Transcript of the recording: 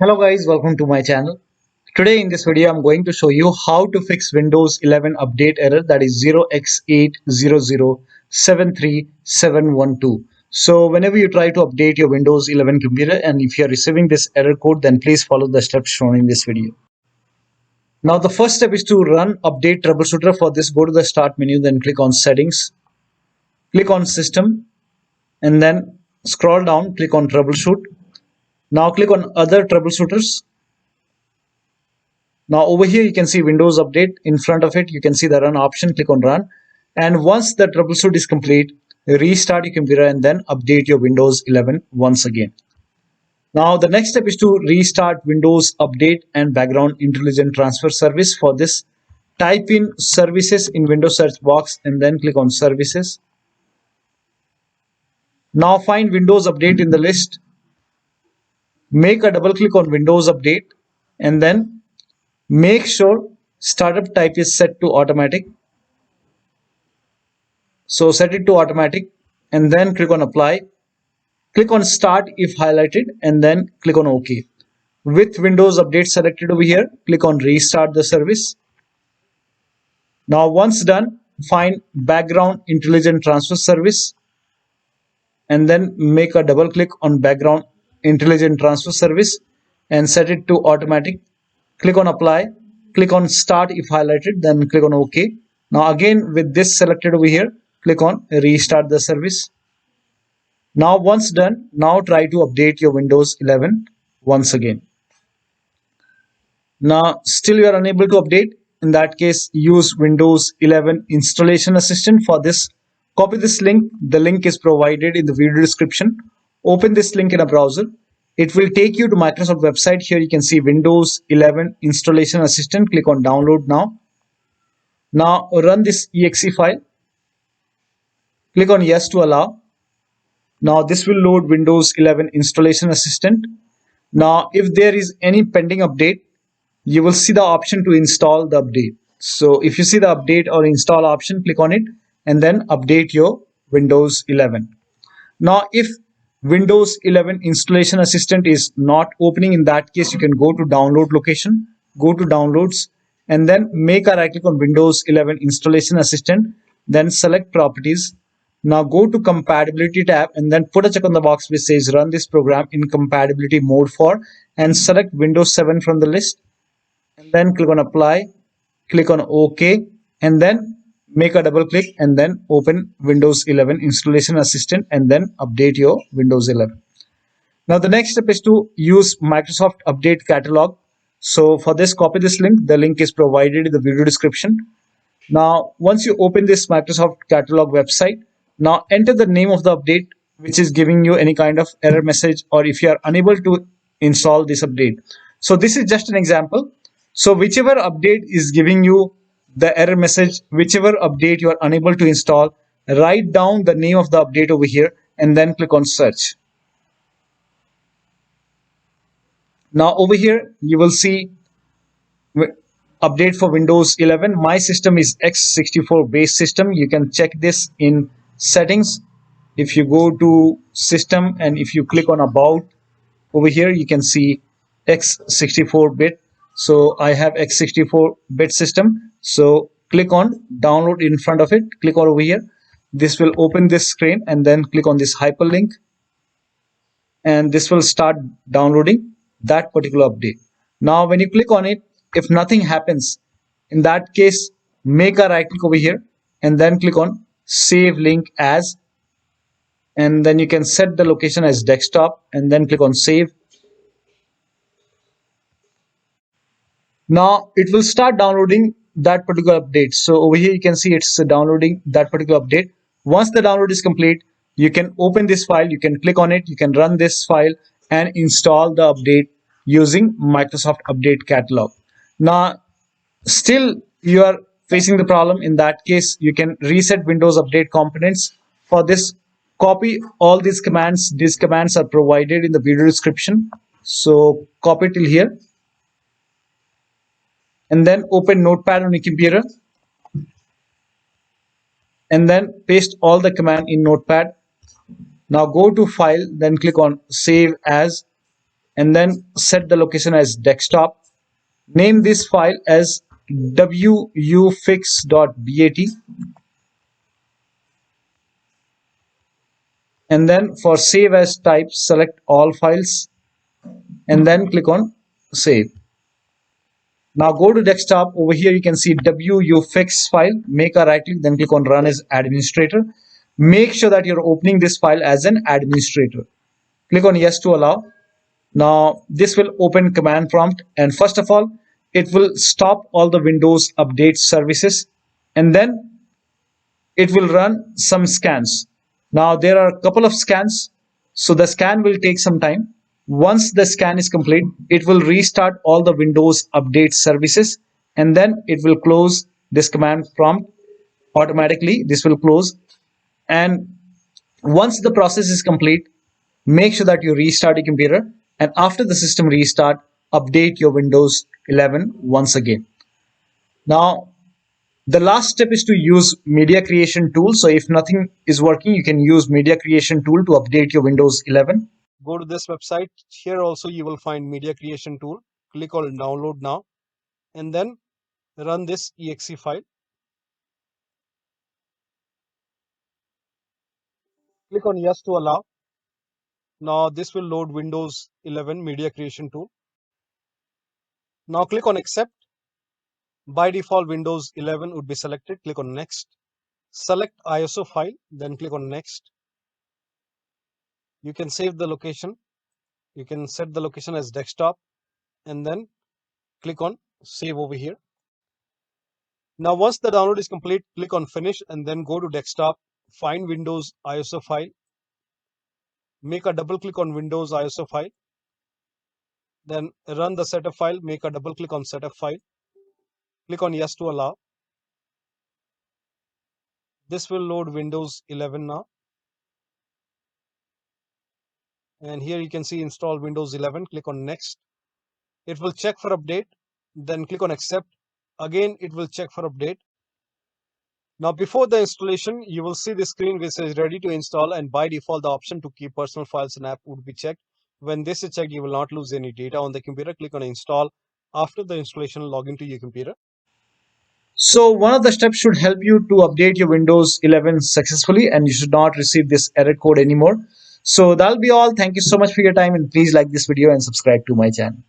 Hello guys, welcome to my channel. Today in this video I'm going to show you how to fix Windows 11 update error, that is 0x80073712. So whenever you try to update your Windows 11 computer and if you are receiving this error code, then please follow the steps shown in this video. Now the first step is to run update troubleshooter. For this, go to the start menu, then click on settings, click on system, and then scroll down, click on troubleshoot. Now click on other troubleshooters. Now over here you can see Windows Update. In front of it you can see the run option. Click on run, and once the troubleshoot is complete, restart your computer and then update your Windows 11 once again. Now the next step is to restart Windows Update and Background Intelligent Transfer Service. For this, type in services in Windows search box and then click on services. Now find Windows Update in the list. Make a double click on Windows Update and then make sure startup type is set to automatic. So set it to automatic and then click on apply. Click on start if highlighted and then click on OK. With Windows Update selected over here, click on restart the service. Now once done, find Background Intelligent Transfer Service and then make a double click on Background Intelligent Transfer Service and set it to automatic. Click on apply, click on start if highlighted, then click on OK. Now again with this selected over here, click on restart the service. Now once done, now try to update your Windows 11 once again. Now still you are unable to update. In that case, use Windows 11 Installation Assistant. For this, copy this link. The link is provided in the video description. Open this link in a browser. It will take you to Microsoft website. Here you can see Windows 11 Installation Assistant. Click on download now. Now run this exe file. Click on yes to allow. Now this will load Windows 11 Installation Assistant. Now if there is any pending update, you will see the option to install the update. So if you see the update or install option, click on it and then update your Windows 11. Now if Windows 11 Installation Assistant is not opening, in that case you can go to download location, go to downloads and then make a right click on Windows 11 Installation Assistant, then select properties. Now go to compatibility tab and then put a check on the box which says run this program in compatibility mode for, and select Windows 7 from the list and then click on apply, click on OK and then make a double click and then open Windows 11 Installation Assistant and then update your Windows 11. Now the next step is to use Microsoft Update Catalog. So for this, copy this link. The link is provided in the video description. Now once you open this Microsoft Catalog website, now enter the name of the update which is giving you any kind of error message, or if you are unable to install this update. So this is just an example. So whichever update is giving you the error message, whichever update you are unable to install, write down the name of the update over here and then click on search. Now over here you will see update for Windows 11. My system is x64 base system. You can check this in settings. If you go to system and if you click on about, over here you can see x64 bit. So I have x64 bit system. So click on download in front of it, click on over here. This will open this screen and then click on this hyperlink and this will start downloading that particular update. Now when you click on it, if nothing happens, in that case make a right click over here and then click on save link as, and then you can set the location as desktop and then click on save. Now it will start downloading that particular update. So over here you can see it's downloading that particular update. Once the download is complete, you can open this file, you can click on it, you can run this file and install the update using Microsoft Update Catalog. Now still you are facing the problem. In that case you can reset Windows Update components. For this, copy all these commands. These commands are provided in the video description. So copy till here and then open Notepad on your computer and then paste all the command in Notepad. Now go to file, then click on save as and then set the location as desktop. Name this file as wuauserv.bat, and then for save as type, select all files and then click on save. Now go to desktop. Over here you can see wuauserv file. Make a right click, then click on run as administrator. Make sure that you're opening this file as an administrator. Click on yes to allow. Now this will open command prompt, and first of all it will stop all the Windows update services, and then it will run some scans. Now there are a couple of scans, so the scan will take some time. Once the scan is complete, it will restart all the Windows update services, and then it will close this command prompt automatically. This will close, and once the process is complete, make sure that you restart your computer, and after the system restart, update your Windows 11 once again. Now the last step is to use media creation tool. So if nothing is working, you can use media creation tool to update your Windows 11. Go to this website. Here also you will find media creation tool. Click on download now and then run this exe file. Click on yes to allow. Now this will load Windows 11 media creation tool. Now click on accept. By default Windows 11 would be selected. Click on next. Select ISO file, then click on next. You can save the location. You can set the location as desktop and then click on save over here. Now once the download is complete, click on finish and then go to desktop, find Windows ISO file, make a double click on Windows ISO file, then run the setup file, make a double click on setup file, click on yes to allow. This will load Windows 11 now. And here you can see install Windows 11, click on next. It will check for update, then click on accept. Again, it will check for update. Now before the installation, you will see the screen which says ready to install, and by default the option to keep personal files and app would be checked. When this is checked, you will not lose any data on the computer. Click on install. After the installation, log into your computer. So one of the steps should help you to update your Windows 11 successfully, and you should not receive this error code anymore. So that'll be all. Thank you so much for your time, and please like this video and subscribe to my channel.